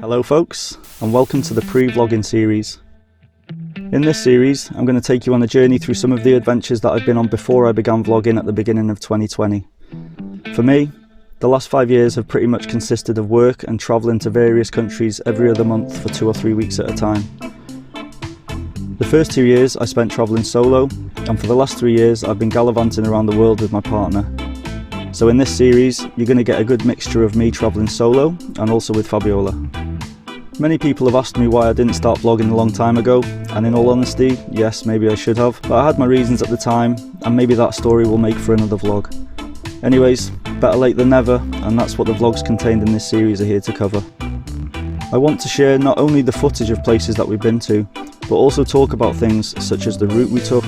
Hello folks, and welcome to the pre-vlogging series. In this series, I'm going to take you on a journey through some of the adventures that I've been on before I began vlogging at the beginning of 2020. For me, the last 5 years have pretty much consisted of work and travelling to various countries every other month for 2 or 3 weeks at a time. The first 2 years I spent travelling solo, and for the last 3 years I've been gallivanting around the world with my partner. So in this series, you're going to get a good mixture of me travelling solo and also with Fabiola. Many people have asked me why I didn't start vlogging a long time ago, and in all honesty, yes, maybe I should have, but I had my reasons at the time, and maybe that story will make for another vlog. Anyways, better late than never, and that's what the vlogs contained in this series are here to cover. I want to share not only the footage of places that we've been to, but also talk about things such as the route we took,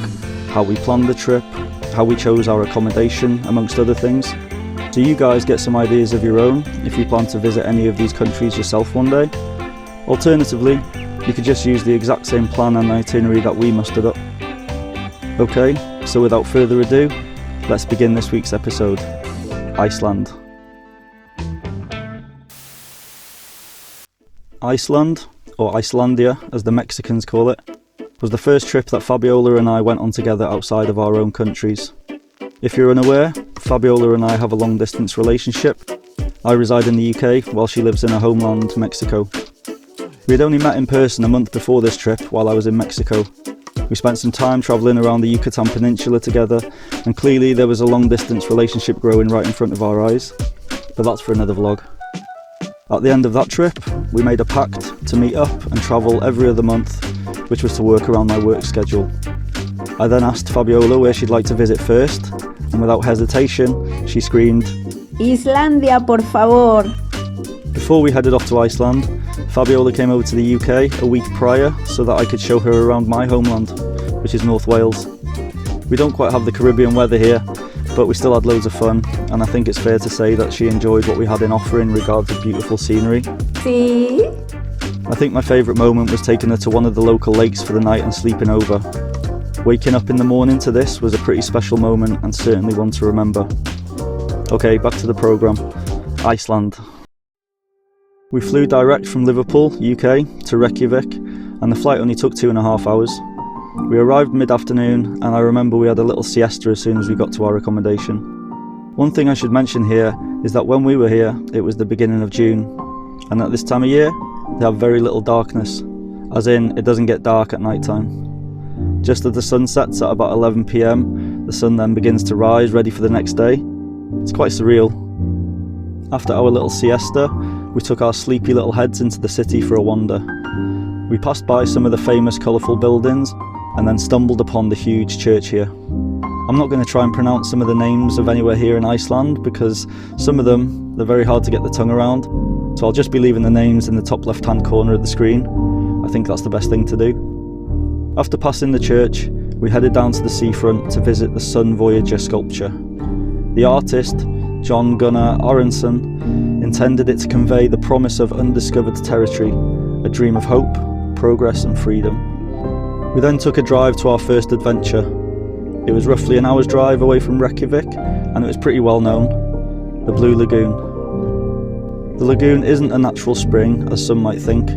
how we planned the trip, how we chose our accommodation, amongst other things. So you guys get some ideas of your own if you plan to visit any of these countries yourself one day. Alternatively, you could just use the exact same plan and itinerary that we mustered up. Okay, so without further ado, let's begin this week's episode. Iceland. Iceland, or Icelandia as the Mexicans call it, was the first trip that Fabiola and I went on together outside of our own countries. If you're unaware, Fabiola and I have a long distance relationship. I reside in the UK while she lives in her homeland, Mexico. We had only met in person a month before this trip while I was in Mexico. We spent some time travelling around the Yucatan Peninsula together, and clearly there was a long distance relationship growing right in front of our eyes. But that's for another vlog. At the end of that trip, we made a pact to meet up and travel every other month, which was to work around my work schedule. I then asked Fabiola where she'd like to visit first, and without hesitation, she screamed, "Islandia, por favor!" Before we headed off to Iceland, Fabiola came over to the UK a week prior so that I could show her around my homeland, which is North Wales. We don't quite have the Caribbean weather here, but we still had loads of fun, and I think it's fair to say that she enjoyed what we had in offer in regards to beautiful scenery. See? I think my favourite moment was taking her to one of the local lakes for the night and sleeping over. Waking up in the morning to this was a pretty special moment and certainly one to remember. Okay, back to the programme. Iceland. We flew direct from Liverpool, UK, to Reykjavik, and the flight only took 2.5 hours. We arrived mid-afternoon, and I remember we had a little siesta as soon as we got to our accommodation. One thing I should mention here is that when we were here, it was the beginning of June, and at this time of year, they have very little darkness, as in, it doesn't get dark at night time. Just as the sun sets at about 11 PM, the sun then begins to rise, ready for the next day. It's quite surreal. After our little siesta, we took our sleepy little heads into the city for a wander. We passed by some of the famous colourful buildings and then stumbled upon the huge church here. I'm not going to try and pronounce some of the names of anywhere here in Iceland because some of them, they're very hard to get the tongue around, so I'll just be leaving the names in the top left hand corner of the screen. I think that's the best thing to do. After passing the church, we headed down to the seafront to visit the Sun Voyager sculpture. The artist, John Gunnar Aronson, intended it to convey the promise of undiscovered territory, a dream of hope, progress and freedom. We then took a drive to our first adventure. It was roughly an hour's drive away from Reykjavik, and it was pretty well known, the Blue Lagoon. The lagoon isn't a natural spring, as some might think.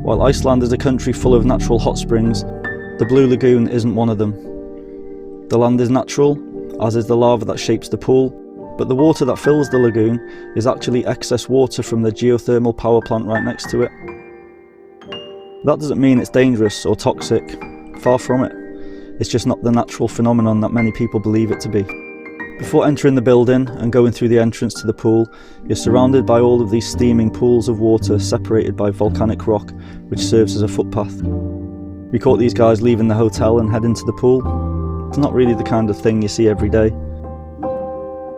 While Iceland is a country full of natural hot springs, the Blue Lagoon isn't one of them. The land is natural, as is the lava that shapes the pool, but the water that fills the lagoon is actually excess water from the geothermal power plant right next to it. That doesn't mean it's dangerous or toxic, far from it. It's just not the natural phenomenon that many people believe it to be. Before entering the building and going through the entrance to the pool, you're surrounded by all of these steaming pools of water separated by volcanic rock, which serves as a footpath. We caught these guys leaving the hotel and heading to the pool. It's not really the kind of thing you see every day.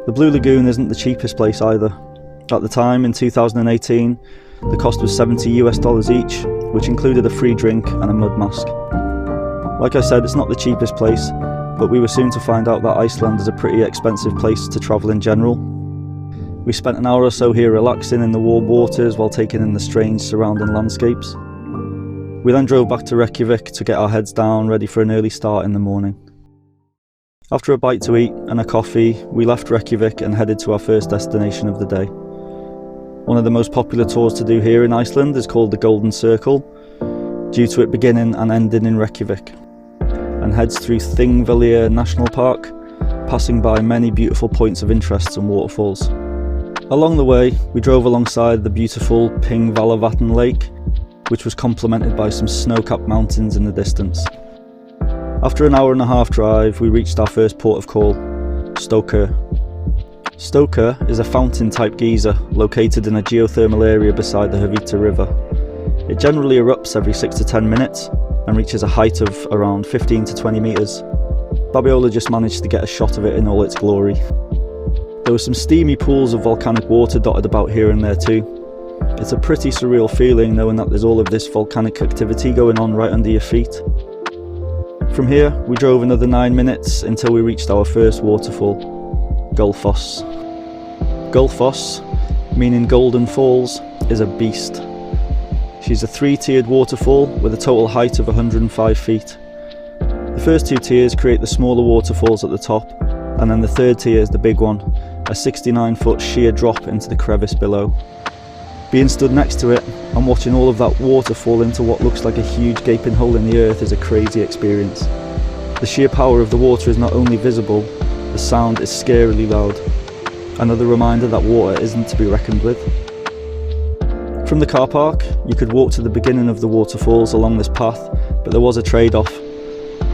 The Blue Lagoon isn't the cheapest place either. At the time, in 2018, the cost was $70 each, which included a free drink and a mud mask. Like I said, it's not the cheapest place, but we were soon to find out that Iceland is a pretty expensive place to travel in general. We spent an hour or so here relaxing in the warm waters while taking in the strange surrounding landscapes. We then drove back to Reykjavik to get our heads down, ready for an early start in the morning. After a bite to eat and a coffee, we left Reykjavik and headed to our first destination of the day. One of the most popular tours to do here in Iceland is called the Golden Circle, due to it beginning and ending in Reykjavik, and heads through Thingvellir National Park, passing by many beautiful points of interest and waterfalls. Along the way, we drove alongside the beautiful Pingvallavatn lake, which was complemented by some snow-capped mountains in the distance. After an hour and a half drive, we reached our first port of call, Stokkur. Stokkur is a fountain-type geyser located in a geothermal area beside the Hvita River. It generally erupts every 6 to 10 minutes and reaches a height of around 15 to 20 metres. Fabiola just managed to get a shot of it in all its glory. There were some steamy pools of volcanic water dotted about here and there too. It's a pretty surreal feeling knowing that there's all of this volcanic activity going on right under your feet. From here, we drove another 9 minutes until we reached our first waterfall, Gullfoss. Gullfoss, meaning Golden Falls, is a beast. She's a 3-tiered waterfall with a total height of 105 feet. The first 2 tiers create the smaller waterfalls at the top, and then the 3rd tier is the big one, a 69-foot sheer drop into the crevice below. Being stood next to it and watching all of that water fall into what looks like a huge gaping hole in the earth is a crazy experience. The sheer power of the water is not only visible, the sound is scarily loud. Another reminder that water isn't to be reckoned with. From the car park, you could walk to the beginning of the waterfalls along this path, but there was a trade-off.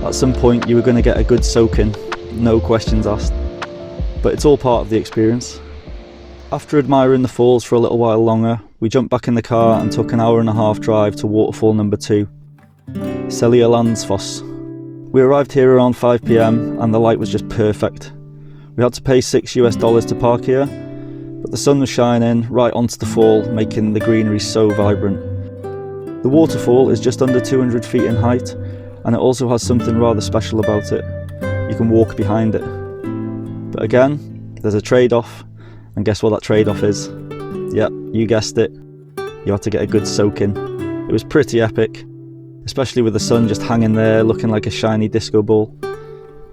At some point you were going to get a good soak-in, no questions asked. But it's all part of the experience. After admiring the falls for a little while longer, we jumped back in the car and took an hour and a half drive to waterfall number 2, Seljalandsfoss. We arrived here around 5 PM and the light was just perfect. We had to pay $6 to park here, but the sun was shining right onto the fall, making the greenery so vibrant. The waterfall is just under 200 feet in height, and it also has something rather special about it. You can walk behind it. But again, there's a trade-off, and guess what that trade-off is? Yep, you guessed it. You had to get a good soak-in. It was pretty epic, especially with the sun just hanging there looking like a shiny disco ball.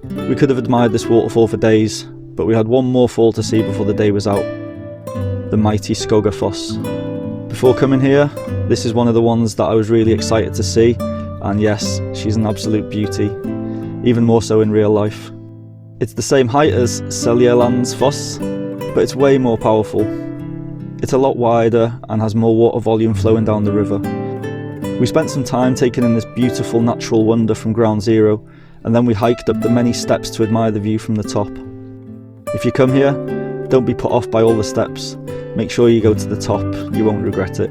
We could have admired this waterfall for days, but we had one more fall to see before the day was out. The mighty Skogafoss. Before coming here, this is one of the ones that I was really excited to see, and yes, she's an absolute beauty, even more so in real life. It's the same height as Seljalandsfoss, but it's way more powerful. It's a lot wider and has more water volume flowing down the river. We spent some time taking in this beautiful natural wonder from ground zero, and then we hiked up the many steps to admire the view from the top. If you come here, don't be put off by all the steps. Make sure you go to the top, you won't regret it.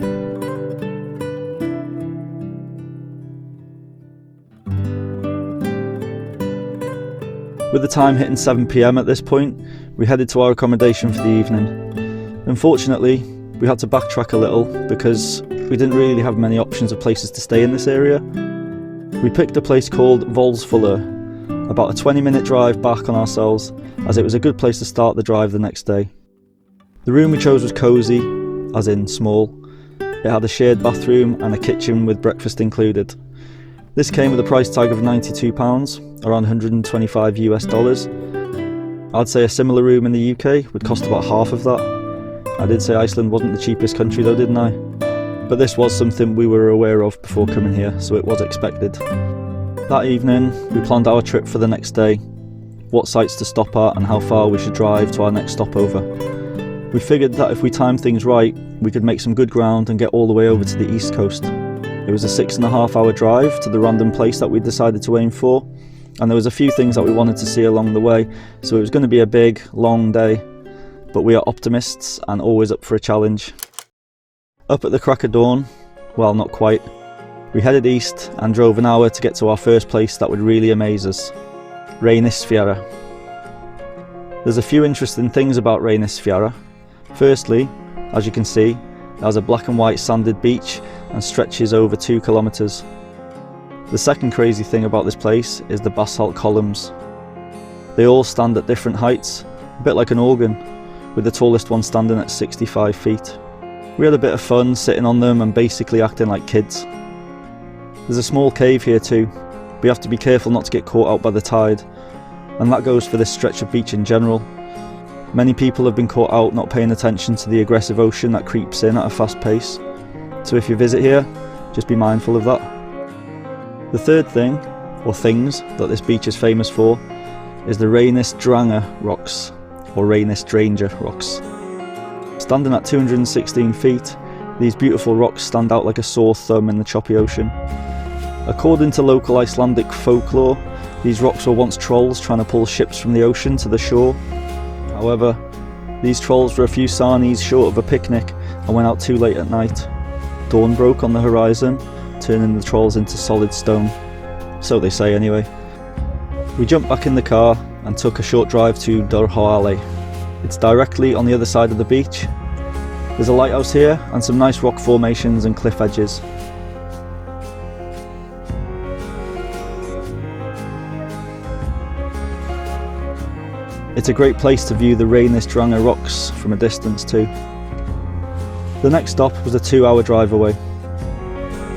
With the time hitting 7 PM at this point, we headed to our accommodation for the evening. Unfortunately, we had to backtrack a little because we didn't really have many options of places to stay in this area. We picked a place called Hvolsvollur, about a 20-minute drive back on ourselves, as it was a good place to start the drive the next day. The room we chose was cosy, as in small. It had a shared bathroom and a kitchen with breakfast included. This came with a price tag of £92, around $125 US. I'd say a similar room in the UK would cost about half of that. I did say Iceland wasn't the cheapest country though, didn't I? But this was something we were aware of before coming here, so it was expected. That evening, we planned our trip for the next day, what sites to stop at and how far we should drive to our next stopover. We figured that if we timed things right, we could make some good ground and get all the way over to the east coast. It was a 6.5 hour drive to the random place that we decided to aim for, and there was a few things that we wanted to see along the way, so it was going to be a big, long day, but we are optimists and always up for a challenge. Up at the crack of dawn, well, not quite, we headed east and drove an hour to get to our first place that would really amaze us, Reynisfjara. There's a few interesting things about Reynisfjara. Firstly, as you can see, it has a black and white sanded beach and stretches over 2 kilometres. The second crazy thing about this place is the basalt columns. They all stand at different heights, a bit like an organ, with the tallest one standing at 65 feet. We had a bit of fun sitting on them and basically acting like kids. There's a small cave here too, but you have to be careful not to get caught out by the tide, and that goes for this stretch of beach in general. Many people have been caught out not paying attention to the aggressive ocean that creeps in at a fast pace. So if you visit here, just be mindful of that. The third thing, or things, that this beach is famous for is the Reynisfjara rocks, or Reynisfjara rocks. Standing at 216 feet, these beautiful rocks stand out like a sore thumb in the choppy ocean. According to local Icelandic folklore, these rocks were once trolls trying to pull ships from the ocean to the shore. However, these trolls were a few sarnies short of a picnic and went out too late at night. Dawn broke on the horizon, turning the trolls into solid stone. So they say anyway. We jumped back in the car and took a short drive to Dyrhólaey. It's directly on the other side of the beach. There's a lighthouse here and some nice rock formations and cliff edges. It's a great place to view the Reynisfjara rocks from a distance too. The next stop was a 2-hour drive away.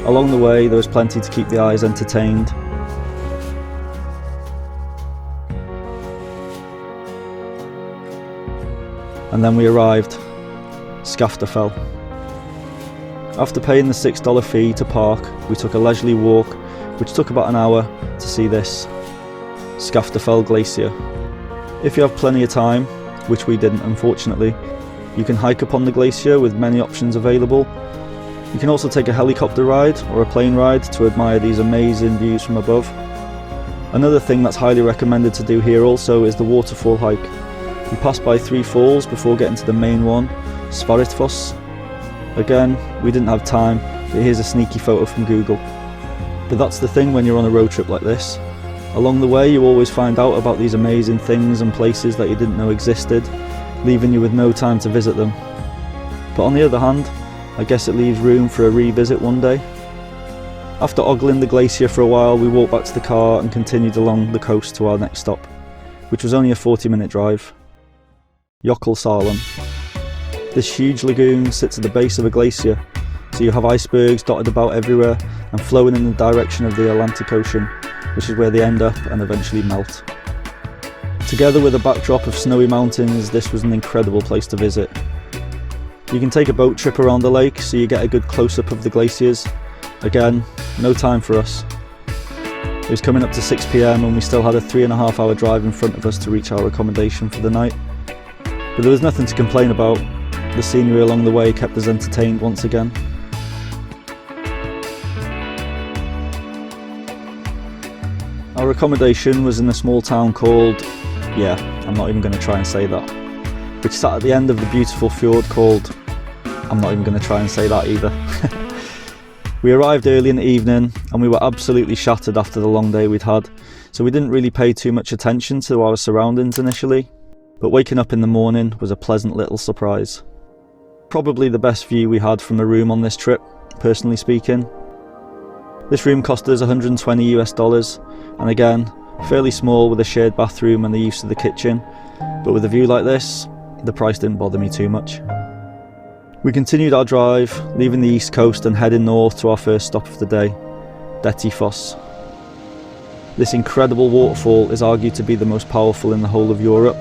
Along the way there was plenty to keep the eyes entertained. And then we arrived, Skaftafell. After paying the $6 fee to park, we took a leisurely walk, which took about an hour, to see this Skaftafell glacier. If you have plenty of time, which we didn't unfortunately, you can hike up on the glacier with many options available. You can also take a helicopter ride or a plane ride to admire these amazing views from above. Another thing that's highly recommended to do here also is the waterfall hike. We passed by 3 falls before getting to the main one, Svartifoss. Again, we didn't have time, but here's a sneaky photo from Google. But that's the thing when you're on a road trip like this. Along the way you always find out about these amazing things and places that you didn't know existed, leaving you with no time to visit them. But on the other hand, I guess it leaves room for a revisit one day. After ogling the glacier for a while, we walked back to the car and continued along the coast to our next stop, which was only a 40-minute drive. Jokulsarlon. This huge lagoon sits at the base of a glacier, so you have icebergs dotted about everywhere and flowing in the direction of the Atlantic Ocean, which is where they end up and eventually melt. Together with a backdrop of snowy mountains, this was an incredible place to visit. You can take a boat trip around the lake so you get a good close-up of the glaciers. Again, no time for us. It was coming up to 6 PM and we still had a 3.5-hour drive in front of us to reach our accommodation for the night. But there was nothing to complain about. The scenery along the way kept us entertained once again. Our accommodation was in a small town called, I'm not even going to try and say that, which sat at the end of the beautiful fjord called, I'm not even going to try and say that either. We arrived early in the evening and we were absolutely shattered after the long day we'd had, so we didn't really pay too much attention to our surroundings initially, but waking up in the morning was a pleasant little surprise. Probably the best view we had from the room on this trip, personally speaking. This room cost us $120 and again, fairly small with a shared bathroom and the use of the kitchen, but with a view like this, the price didn't bother me too much. We continued our drive, leaving the east coast and heading north to our first stop of the day, Dettifoss. This incredible waterfall is argued to be the most powerful in the whole of Europe.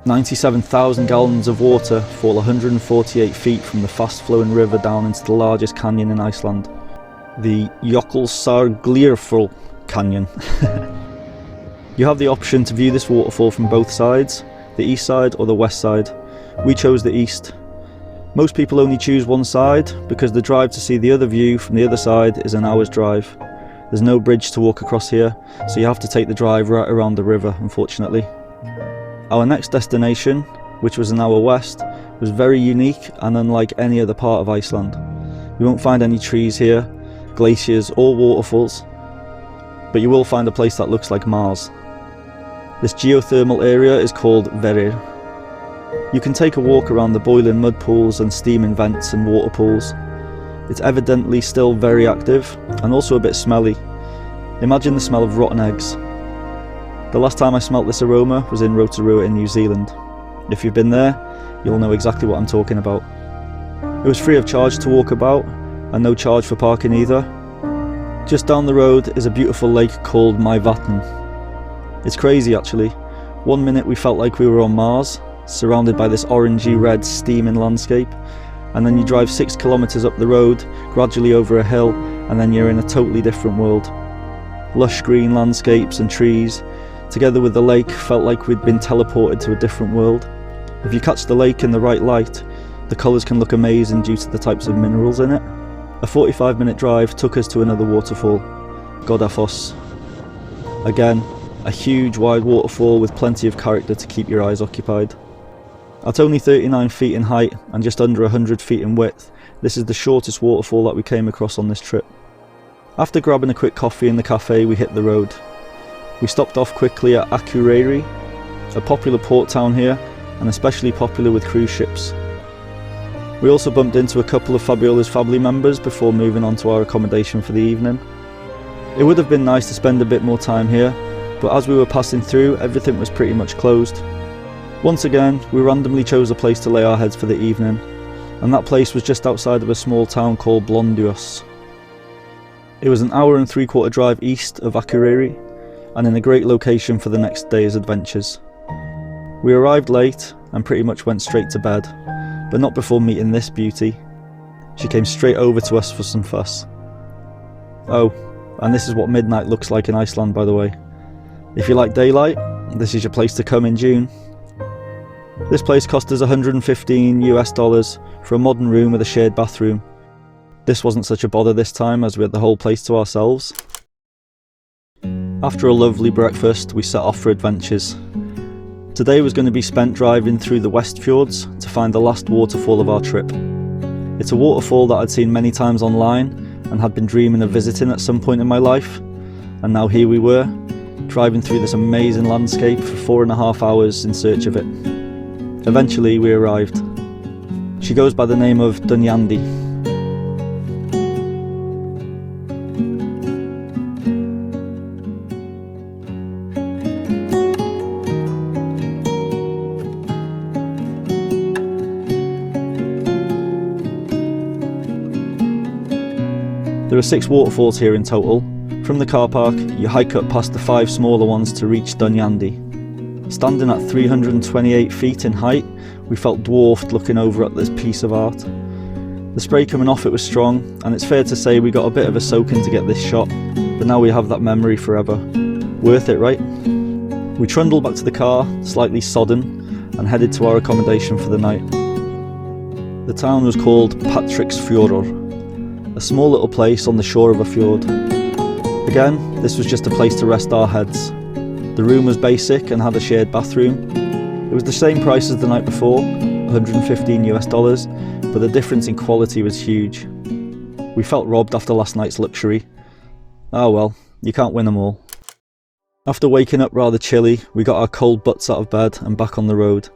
97,000 gallons of water fall 148 feet from the fast-flowing river down into the largest canyon in Iceland, the Jokulsargljufur Canyon. You have the option to view this waterfall from both sides, the east side or the west side. We chose the east. Most people only choose one side because the drive to see the other view from the other side is an hour's drive. There's no bridge to walk across here, so you have to take the drive right around the river, unfortunately. Our next destination, which was an hour west, was very unique and unlike any other part of Iceland. You won't find any trees here, glaciers or waterfalls, but you will find a place that looks like Mars. This geothermal area is called Voyager. You can take a walk around the boiling mud pools and steaming vents and water pools. It's evidently still very active and also a bit smelly. Imagine the smell of rotten eggs. The last time I smelt this aroma was in Rotorua in New Zealand. If you've been there, you'll know exactly what I'm talking about. It was free of charge to walk about and no charge for parking either. Just down the road is a beautiful lake called Pingvallavatn. It's crazy actually. One minute we felt like we were on Mars, surrounded by this orangey red steaming landscape, and then you drive 6 kilometers up the road, gradually over a hill, and then you're in a totally different world. Lush green landscapes and trees, together with the lake, felt like we'd been teleported to a different world. If you catch the lake in the right light, the colours can look amazing due to the types of minerals in it. A 45-minute drive took us to another waterfall, Godafoss. Again, a huge wide waterfall with plenty of character to keep your eyes occupied. At only 39 feet in height and just under 100 feet in width, this is the shortest waterfall that we came across on this trip. After grabbing a quick coffee in the cafe, we hit the road. We stopped off quickly at Akureyri, a popular port town here and especially popular with cruise ships. We also bumped into a couple of Fabiola's family members before moving on to our accommodation for the evening. It would have been nice to spend a bit more time here, but as we were passing through, everything was pretty much closed. Once again, we randomly chose a place to lay our heads for the evening, and that place was just outside of a small town called Blonduos. It was an 1.75 hour drive east of Akureyri, and in a great location for the next day's adventures. We arrived late and pretty much went straight to bed, but not before meeting this beauty. She came straight over to us for some fuss. Oh, and this is what midnight looks like in Iceland, by the way. If you like daylight, this is your place to come in June. This place cost us $115 for a modern room with a shared bathroom. This wasn't such a bother this time as we had the whole place to ourselves. After a lovely breakfast, we set off for adventures. Today was going to be spent driving through the West Fjords to find the last waterfall of our trip. It's a waterfall that I'd seen many times online and had been dreaming of visiting at some point in my life, and now here we were, driving through this amazing landscape for 4.5 hours in search of it. Eventually we arrived. She goes by the name of Dynjandi. There are 6 waterfalls here in total. From the car park, you hike up past the 5 smaller ones to reach Dynjandi. Standing at 328 feet in height, we felt dwarfed looking over at this piece of art. The spray coming off it was strong, and it's fair to say we got a bit of a soaking to get this shot, but now we have that memory forever. Worth it, right? We trundled back to the car, slightly sodden, and headed to our accommodation for the night. The town was called Patreksfjordour, a small little place on the shore of a fjord. Again, this was just a place to rest our heads. The room was basic and had a shared bathroom. It was the same price as the night before, $115, but the difference in quality was huge. We felt robbed after last night's luxury. Oh well, you can't win them all. After waking up rather chilly, we got our cold butts out of bed and back on the road.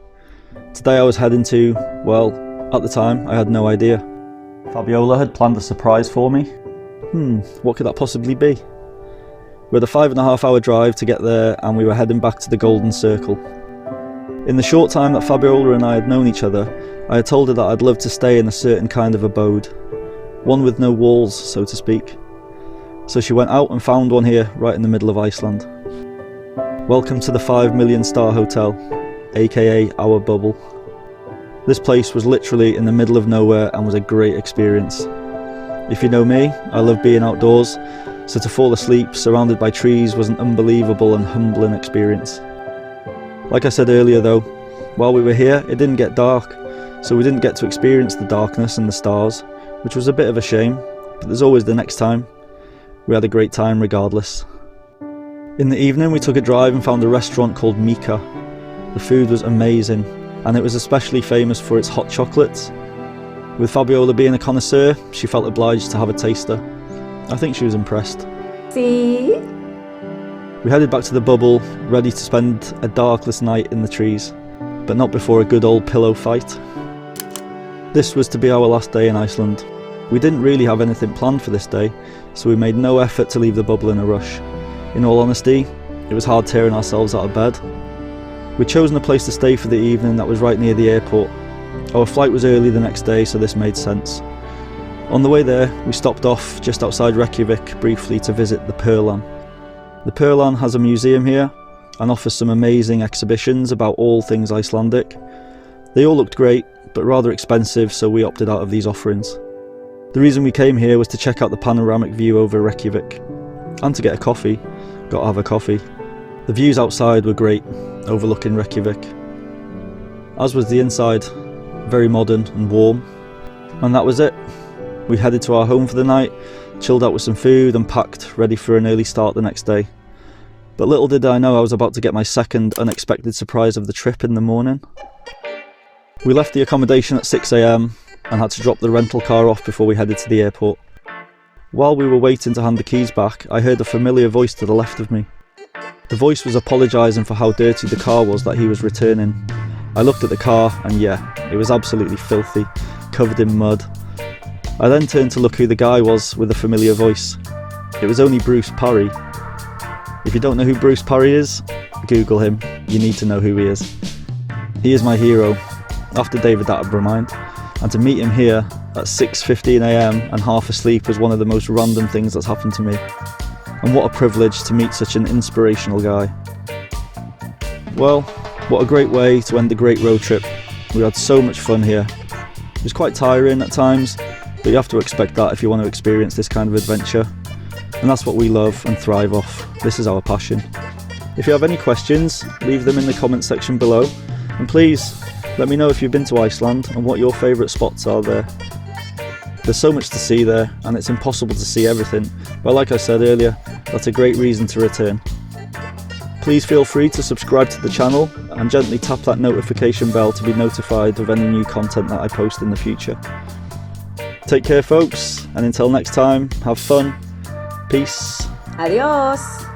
Today I was heading to, well, at the time I had no idea. Fabiola had planned a surprise for me. What could that possibly be? We had a 5.5 hour drive to get there, and we were heading back to the Golden Circle. In the short time that Fabiola and I had known each other, I had told her that I'd love to stay in a certain kind of abode. One with no walls, so to speak. So she went out and found one here, right in the middle of Iceland. Welcome to the 5 million star hotel, aka our bubble. This place was literally in the middle of nowhere and was a great experience. If you know me, I love being outdoors, so to fall asleep surrounded by trees was an unbelievable and humbling experience. Like I said earlier though, while we were here it didn't get dark, so we didn't get to experience the darkness and the stars, which was a bit of a shame, but there's always the next time. We had a great time regardless. In the evening we took a drive and found a restaurant called Mika. The food was amazing, and it was especially famous for its hot chocolates. With Fabiola being a connoisseur, she felt obliged to have a taster. I think she was impressed. See? We headed back to the bubble, ready to spend a darkless night in the trees, but not before a good old pillow fight. This was to be our last day in Iceland. We didn't really have anything planned for this day, so we made no effort to leave the bubble in a rush. In all honesty, it was hard tearing ourselves out of bed. We'd chosen a place to stay for the evening that was right near the airport. Our flight was early the next day, so this made sense. On the way there, we stopped off just outside Reykjavik briefly to visit the Perlan. The Perlan has a museum here, and offers some amazing exhibitions about all things Icelandic. They all looked great, but rather expensive, so we opted out of these offerings. The reason we came here was to check out the panoramic view over Reykjavik, and to get a coffee. Got to have a coffee. The views outside were great, overlooking Reykjavik. As was the inside, very modern and warm. And that was it. We headed to our home for the night, chilled out with some food and packed, ready for an early start the next day. But little did I know I was about to get my second unexpected surprise of the trip in the morning. We left the accommodation at 6 AM and had to drop the rental car off before we headed to the airport. While we were waiting to hand the keys back, I heard a familiar voice to the left of me. The voice was apologising for how dirty the car was that he was returning. I looked at the car and yeah, it was absolutely filthy, covered in mud. I then turned to look who the guy was with the familiar voice. It was only Bruce Parry. If you don't know who Bruce Parry is, Google him. You need to know who he is. He is my hero, after David Attenborough, and to meet him here at 6:15 AM and half asleep was one of the most random things that's happened to me. And what a privilege to meet such an inspirational guy. Well, what a great way to end a great road trip. We had so much fun here. It was quite tiring at times, but you have to expect that if you want to experience this kind of adventure. And that's what we love and thrive off. This is our passion. If you have any questions, leave them in the comment section below. And please, let me know if you've been to Iceland and what your favourite spots are there. There's so much to see there, and it's impossible to see everything, but like I said earlier, that's a great reason to return. Please feel free to subscribe to the channel and gently tap that notification bell to be notified of any new content that I post in the future. Take care folks, and until next time, have fun. Peace. Adios.